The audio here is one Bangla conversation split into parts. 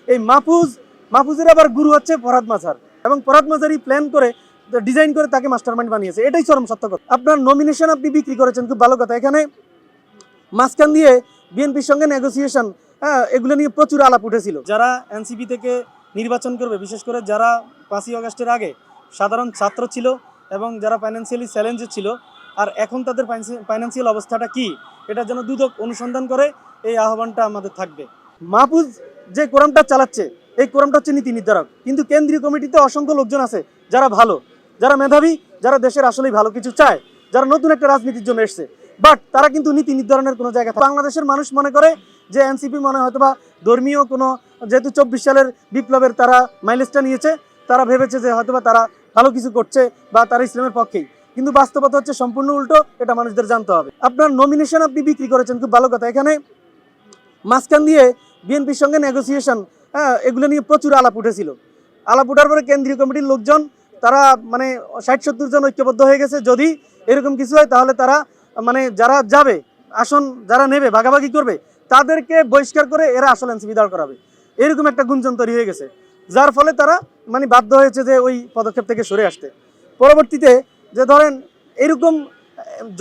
এই মাহফুজের আবার গুরু হচ্ছে ফরহাদ মাঝার, এবং ফরহাদ মাঝারই প্ল্যান করে ডিজাইন করে তাকে মাস্টারমাইন্ড বানিয়েছে। এটাই চরম সত্য কথা। আপনার নমিনেশন আপনি বিক্রি করেছেন, খুব ভালো কথা। এখানে মাঝখান দিয়ে বিএনপির সঙ্গে নেগোসিয়েশন, এগুলো নিয়ে প্রচুর আলাপ উঠেছিল। যারা এনসিপি থেকে নির্বাচন করবে, বিশেষ করে যারা 5ই আগস্টের আগে সাধারণ ছাত্র ছিল এবং যারা ফাইন্যান্সিয়ালি চ্যালেঞ্জে ছিল, আর এখন তাদের ফাইন্যান্সিয়াল অবস্থাটা কি, এটার জন্য দুদক অনুসন্ধান করে এই আহ্বানটা আমাদের থাকবে। মাহফুজ যে কোরামটা চালাচ্ছে, এই কোরামটা হচ্ছে নীতি নির্ধারক, কিন্তু কেন্দ্রীয় কমিটিতে অসংখ্য লোকজন আছে যারা ভালো, যারা মেধাবী, যারা দেশের আসলেই ভালো কিছু চায়, যারা নতুন একটা রাজনীতির জন্য এসছে, বাট তারা কিন্তু নীতি নির্ধারণের কোনো জায়গা। বাংলাদেশের মানুষ মনে করে যে এনসিপি মনে হয়তো বা ধর্মীয় কোনো, যেহেতু 24 সালের বিপ্লবের তারা মাইলেজটা নিয়েছে, তারা ভেবেছে যে হয়তোবা তারা ভালো কিছু করছে বা তারা ইসলামের পক্ষেই, কিন্তু বাস্তবতা হচ্ছে সম্পূর্ণ উল্টো। এটা মানুষদের জানতে হবে। আপনার নমিনেশন আপনি বিক্রি করেছেন, খুব ভালো কথা। এখানে মাঝখান দিয়ে বিএনপির সঙ্গে নেগোসিয়েশন, এগুলো নিয়ে প্রচুর আলাপ উঠেছিল। আলাপ উঠার পরে কেন্দ্রীয় কমিটির লোকজন তারা মানে 60-70 জন ঐক্যবদ্ধ হয়ে গেছে। যদি এরকম কিছু হয় তাহলে তারা মানে যারা যাবে, আসন যারা নেবে, ভাগাভাগি করবে, তাদেরকে বহিষ্কার করে এরা আসল এনসিপি দাঁড় করাবে, এরকম একটা গুঞ্জন তৈরি হয়ে গেছে, যার ফলে তারা মানে বাধ্য হয়েছে যে ওই পদক্ষেপ থেকে সরে আসতে। পরবর্তীতে যে ধরেন এরকম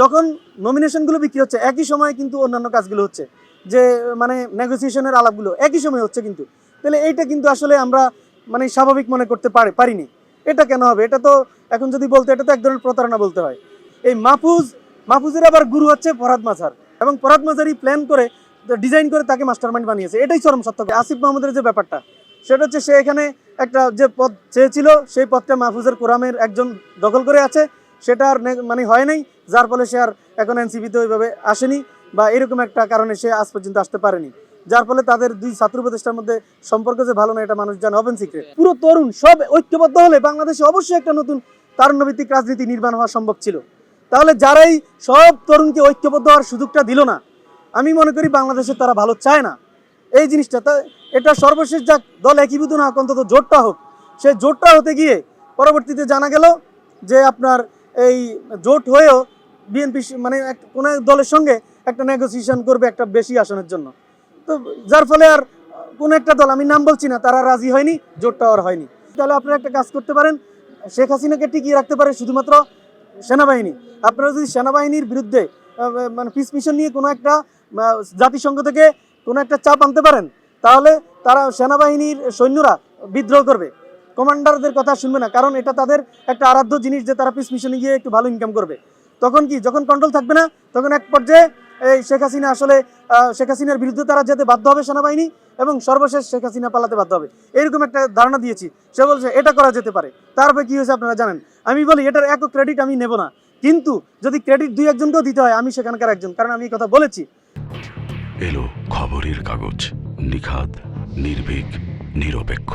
যখন নমিনেশনগুলো বিক্রি হচ্ছে, একই সময় কিন্তু অন্যান্য কাজগুলো হচ্ছে, যে মানে নেগোসিয়েশনের আলাপগুলো একই সময় হচ্ছে, কিন্তু তাহলে এইটা কিন্তু আসলে আমরা মানে স্বাভাবিক মনে করতে পারিনি। এটা কেন হবে? এটা তো এখন যদি বলতে, এটা তো এক ধরনের প্রতারণা বলতে হয়। এই মাহফুজের আবার গুরু হচ্ছে ফরহাদ মাঝার, এবং ফরহাদ মাঝারই প্ল্যান করে ডিজাইন করে তাকে মাস্টারমাইন্ড বানিয়েছে। এটাই চরম সত্য। আসিফ মাহমুদের যে ব্যাপারটা, সেটা হচ্ছে সে এখানে একটা যে পদ চেয়েছিল, সেই পদটা মাহফুজের কোরামের একজন দখল করে আছে, সেটা আর মানে হয় নাই, যার ফলে সে আর এখন এনসিপিতে ওইভাবে আসেনি, বা এরকম একটা কারণে সে আজ পর্যন্ত আসতে পারেনি, যার ফলে তাদের দুই ছাত্র উপদেষ্টার মধ্যে সম্পর্ক যে ভালো না, এটা মানুষ জানে, ওপেন সিক্রেট। পুরো তরুণ সব ঐক্যবদ্ধ হলে বাংলাদেশে অবশ্যই একটা নতুন তারুণ্যভিত্তিক রাজনীতি নির্মাণ হওয়া সম্ভব ছিল। তাহলে যারাই সব তরুণকে ঐক্যবদ্ধ হওয়ার সুযোগটা দিল না, আমি মনে করি বাংলাদেশে তারা ভালো চায় না এই জিনিসটা। তা এটা সর্বশেষ যাক, দল একীভূত না হোক, অন্তত জোটটা হোক। সেই জোটটা হতে গিয়ে পরবর্তীতে জানা গেল যে আপনার এই জোট হয়েও বিএনপি মানে কোনো দলের সঙ্গে একটা নেগোসিয়েশন করবে একটা বেশি আসনের জন্য, তো যার ফলে আর কোনো একটা দল, আমি নাম বলছি না, তারা রাজি হয়নি, জোটটা আর হয়নি। তাহলে আপনারা একটা কাজ করতে পারেন, শেখ হাসিনাকে টিকিয়ে রাখতে পারে শুধুমাত্র সেনাবাহিনী। আপনারা যদি সেনাবাহিনীর বিরুদ্ধে মানে পিস মিশন নিয়ে কোনো একটা জাতিসংঘ থেকে কোনো একটা চাপ আনতে পারেন, তাহলে তারা সেনাবাহিনীর সৈন্যরা বিদ্রোহ করবে, কমান্ডারদের কথা শুনবে না, কারণ এটা তাদের একটা আরাধ্য জিনিস যে তারা পিস মিশনে গিয়ে একটু ভালো ইনকাম করবে। তখন কি, যখন কন্ট্রোল থাকবে না, তখন এক পর্যায়ে এই শেখ হাসিনার বিরুদ্ধে তারা যেতে বাধ্য হবে সেনাবাহিনী, এবং সর্বশেষ শেখ হাসিনা পালাতে বাধ্য হবে। এরকম একটা ধারণা দিয়েছি। সে বলছে এটা করা যেতে পারে। তারপরে কি হয়েছে আপনারা জানেন। আমি বলি এটার একক ক্রেডিট আমি নেব না, কিন্তু যদি ক্রেডিট 2-1জনকেও দিতে হয়, আমি সেখানকার একজন, কারণ আমি এই কথা বলেছি। এলো খবরের কাগজ, নিখাত, নির্ভীক, নিরপেক্ষ।